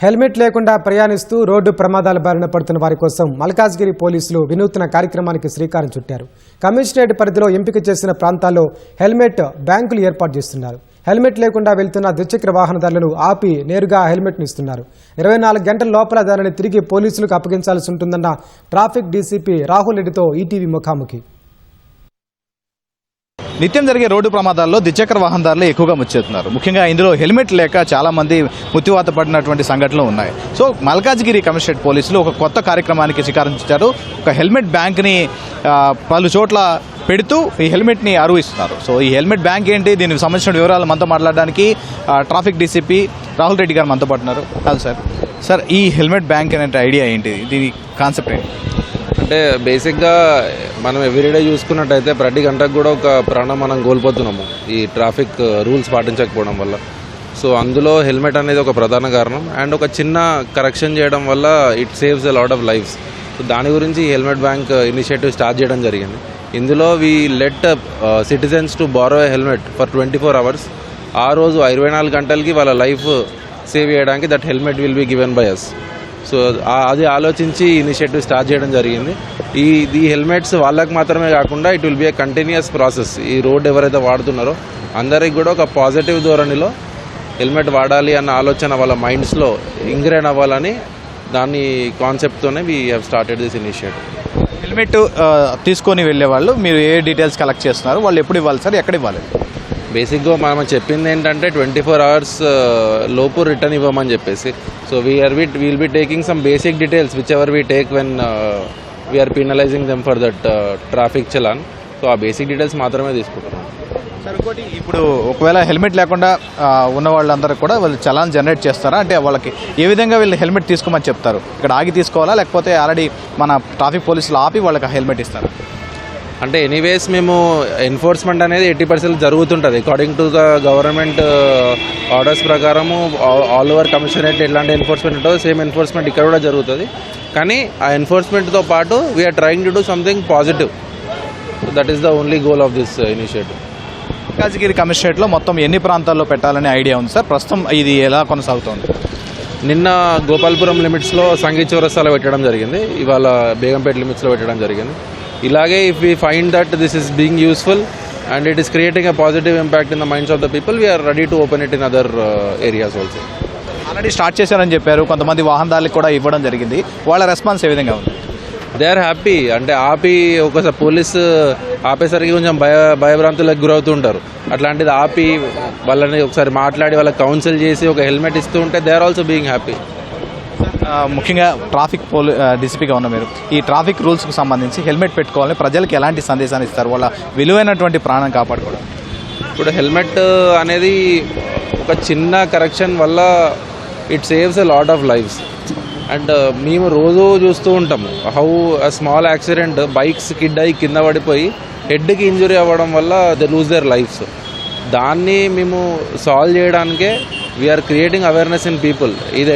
Helmet లేకుండా ప్రయాణిస్తూ road ప్రమాదాల బారిన పడుతున్న వారి కోసం మల్కాజ్గిరి పోలీసులు వినూత్న కార్యక్రమానికి శ్రీకారం చుట్టారు. కమిషనరేట్ పరిధిలో ఎంపిక చేసిన ప్రాంతాల్లో హెల్మెట్ బ్యాంకులు ఏర్పాటు చేస్తున్నారు. హెల్మెట్ లేకుండా వెళ్తున్న ద్విచక్ర వాహనదారులను ఆపి నేరుగా హెల్మెట్ను ఇస్తున్నారు. 24 గంటల లోపల దానిని తిరిగి పోలీసులకు అప్పగించాల్సి ఉంటుందన్న ట్రాఫిక్ డీసీపీ రాహుల్ రెడ్డితో ఈటీవీ ముఖాముఖి. నిత్యం జరిగే రోడ్డు ప్రమాదాల్లో ద్విచక్ర వాహనదారులు ఎక్కువగా ముచ్చెత్తున్నారు. ముఖ్యంగా ఇందులో హెల్మెట్ లేక చాలా మంది మృత్యువాత పడినటువంటి సంఘటనలు ఉన్నాయి. సో మల్కాజ్గిరి కమిషనరేట్ పోలీసులు ఒక కొత్త కార్యక్రమానికి శ్రీకారం చుట్టారు. ఒక హెల్మెట్ బ్యాంక్ని పలు చోట్ల పెడుతూ ఈ హెల్మెట్ని అరువిస్తున్నారు. సో ఈ హెల్మెట్ బ్యాంక్ ఏంటి, దీనికి సంబంధించిన వివరాలు మనతో మాట్లాడడానికి ట్రాఫిక్ డీసీపీ రాహుల్ రెడ్డి గారు మనతో పాటున్నారు. కాదు సార్, ఈ హెల్మెట్ బ్యాంక్ అనే ఐడియా ఏంటి, దీని కాన్సెప్ట్ ఏంటి? అంటే బేసిక్గా మనం ఎవ్రీడే చూసుకున్నట్టయితే ప్రతి గంటకు కూడా ఒక ప్రాణం మనం కోల్పోతున్నాము ఈ ట్రాఫిక్ రూల్స్ పాటించకపోవడం వల్ల. సో అందులో హెల్మెట్ అనేది ఒక ప్రధాన కారణం. అండ్ ఒక చిన్న కరెక్షన్ చేయడం వల్ల it saves a lot of lives. So దాని గురించి హెల్మెట్ బ్యాంక్ ఇనిషియేటివ్ స్టార్ట్ చేయడం జరిగింది. ఇందులో we let citizens to borrow a helmet for 24 hours. ఆ రోజు 24 గంటలకి వాళ్ళ లైఫ్ సేవ్ చేయడానికి that helmet will be given by us. So అది ఆలోచించి ఇనిషియేటివ్ స్టార్ట్ చేయడం జరిగింది. ఈ హెల్మెట్స్ వాళ్ళకి మాత్రమే కాకుండా it will be a continuous process. ఈ రోడ్ ఎవరైతే వాడుతున్నారో అందరికి కూడా ఒక పాజిటివ్ ధోరణిలో హెల్మెట్ వాడాలి అన్న ఆలోచన వాళ్ళ మైండ్స్లో ఇంగ్రేన్ అవ్వాలని దాని కాన్సెప్ట్తోనే we have started this initiative. Helmet తీసుకొని వెళ్ళే వాళ్ళు మీరు ఏ డీటెయిల్స్ కలెక్ట్ చేస్తున్నారు, వాళ్ళు ఎప్పుడు ఇవ్వాలి సార్, ఎక్కడ ఇవ్వాలి? బేసిక్గా మనం చెప్పింది ఏంటంటే 24 hours లోపు రిటర్న్ ఇవ్వమని చెప్పేసి. So we'll be taking some basic details which ever we take when we are penalising them for that traffic challan. So ఆ బేసిక్ డీటెయిల్స్ మాత్రమే తీసుకుంటున్నాం. సార్, ఇంకోటి, ఇప్పుడు ఒకవేళ హెల్మెట్ లేకుండా ఉన్న వాళ్ళందరూ కూడా వాళ్ళు చలాన్ జనరేట్ చేస్తారా? అంటే వాళ్ళకి ఏ విధంగా వీళ్ళు హెల్మెట్ తీసుకోమని చెప్తారు? ఇక్కడ ఆగి తీసుకోవాలా, లేకపోతే ఆల్రెడీ మన ట్రాఫిక్ పోలీసులు ఆపి వాళ్ళకి హెల్మెట్ ఇస్తారా? అంటే ఎనీవేస్ మేము ఎన్ఫోర్స్మెంట్ అనేది 80% జరుగుతుంటుంది. According to the government orders ప్రకారము ఆల్ ఓవర్ కమిషనరేట్ ఎలాంటి ఎన్ఫోర్స్మెంట్ ఉంటుందో సేమ్ ఎన్ఫోర్స్మెంట్ ఇక్కడ కూడా జరుగుతుంది. కానీ ఆ ఎన్ఫోర్స్మెంట్తో పాటు we are trying to do something positive. That is the only goal of this initiative. Malkajgiri కమిషనరేట్లో మొత్తం ఎన్ని ప్రాంతాల్లో పెట్టాలనే ఐడియా ఉంది సార్? ప్రస్తుతం ఇది ఎలా కొనసాగుతోంది? నిన్న గోపాల్పురం లిమిట్స్లో సంగీత్ చౌరస్తాలో పెట్టడం జరిగింది. ఇవాళ బేగంపేట లిమిట్స్లో పెట్టడం జరిగింది. ఇలాగే if we find that this is being useful and it is creating a positive impact in the minds of the people, we are ready to open it in other areas also. Already start చేశారని చెప్పారు, కొంతమంది వాహనదారులకు కూడా ఇవ్వడం జరిగింది. వాళ్ళ response ఏ విధంగా ఉంది? They are happy. అంటే ఆపి ఒకసారి పోలీసు ఆపేసరికి కొంచెం భయభ్రాంతులకు గురవుతూ ఉంటారు. అట్లాంటిది ఆపి వాళ్ళని ఒకసారి మాట్లాడి వాళ్ళకి కౌన్సిల్ చేసి ఒక హెల్మెట్ ఇస్తూ ఉంటే they are also being happy. ముఖ్యంగా ట్రాఫిక్ డీసీపీగా ఉన్న మీరు ఈ ట్రాఫిక్ రూల్స్కి సంబంధించి హెల్మెట్ పెట్టుకోవాలని ప్రజలకు ఎలాంటి సందేశాన్ని ఇస్తారు, వాళ్ళ విలువైనటువంటి ప్రాణం కాపాడుకోవడం? ఇప్పుడు హెల్మెట్ అనేది ఒక చిన్న కరెక్షన్ వల్ల it saves a lot of lives. And మేము రోజు చూస్తూ ఉంటాము how a small accident, bikes skid అయ్యి కింద పడిపోయి హెడ్కి ఇంజురీ అవ్వడం వల్ల దే లూజ్ దేర్ లైఫ్స్. దాన్ని మేము సాల్వ్ చేయడానికే we are creating awareness in people. ఇది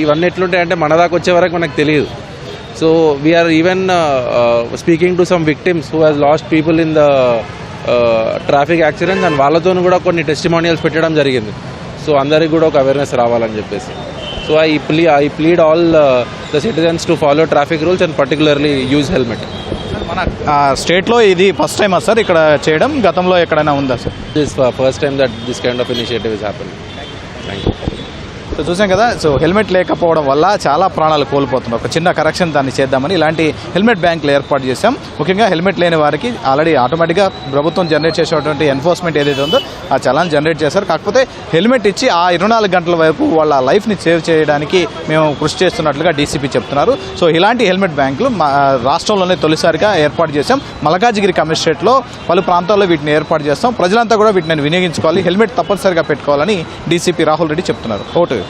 ఇవన్నీ ఎట్లుంటాయంటే మన దాకా వచ్చే వరకు మనకు తెలియదు. So we are even speaking to some victims who has lost people in the traffic accidents and వాళ్ళతో కూడా కొన్ని టెస్టిమోనియల్స్ పెట్టడం జరిగింది. సో అందరికి కూడా ఒక అవేర్నెస్ రావాలని చెప్పేసి. So I plead all the citizens to follow traffic rules and particularly use helmet. మన స్టేట్లో ఇది ఫస్ట్ టైమా సార్ ఇక్కడ చేయడం? గతంలో ఎక్కడైనా ఉందా sir? This first time that this kind of initiative is happening. Thank you. So చూసాం కదా, సో హెల్మెట్ లేకపోవడం వల్ల చాలా ప్రాణాలు కోల్పోతున్నారు. ఒక చిన్న కరెక్షన్ దాన్ని చేద్దామని ఇలాంటి హెల్మెట్ బ్యాంకులు ఏర్పాటు చేశాం. ముఖ్యంగా హెల్మెట్ లేని వారికి ఆల్రెడీ ఆటోమేటిక్గా ప్రభుత్వం జనరేట్ చేసేటువంటి ఎన్ఫోర్స్మెంట్ ఏదైతే ఉందో ఆ చలాన్ జనరేట్ చేశారు. కాకపోతే హెల్మెట్ ఇచ్చి ఆ 24 గంటల వరకు వాళ్ళ లైఫ్ని సేవ్ చేయడానికి మేము కృషి చేస్తున్నట్లుగా డీసీపీ చెప్తున్నారు. సో ఇలాంటి హెల్మెట్ బ్యాంకులు రాష్ట్రంలోనే తొలిసారిగా ఏర్పాటు చేశాం. మల్కాజ్గిరి కమిషనరేట్లో పలు ప్రాంతాల్లో వీటిని ఏర్పాటు చేస్తాం. ప్రజలంతా కూడా వీటిని వినియోగించుకోవాలి, హెల్మెట్ తప్పనిసరిగా పెట్టుకోవాలని డీసీపీ రాహుల్ రెడ్డి చెప్తున్నారు. ఓటు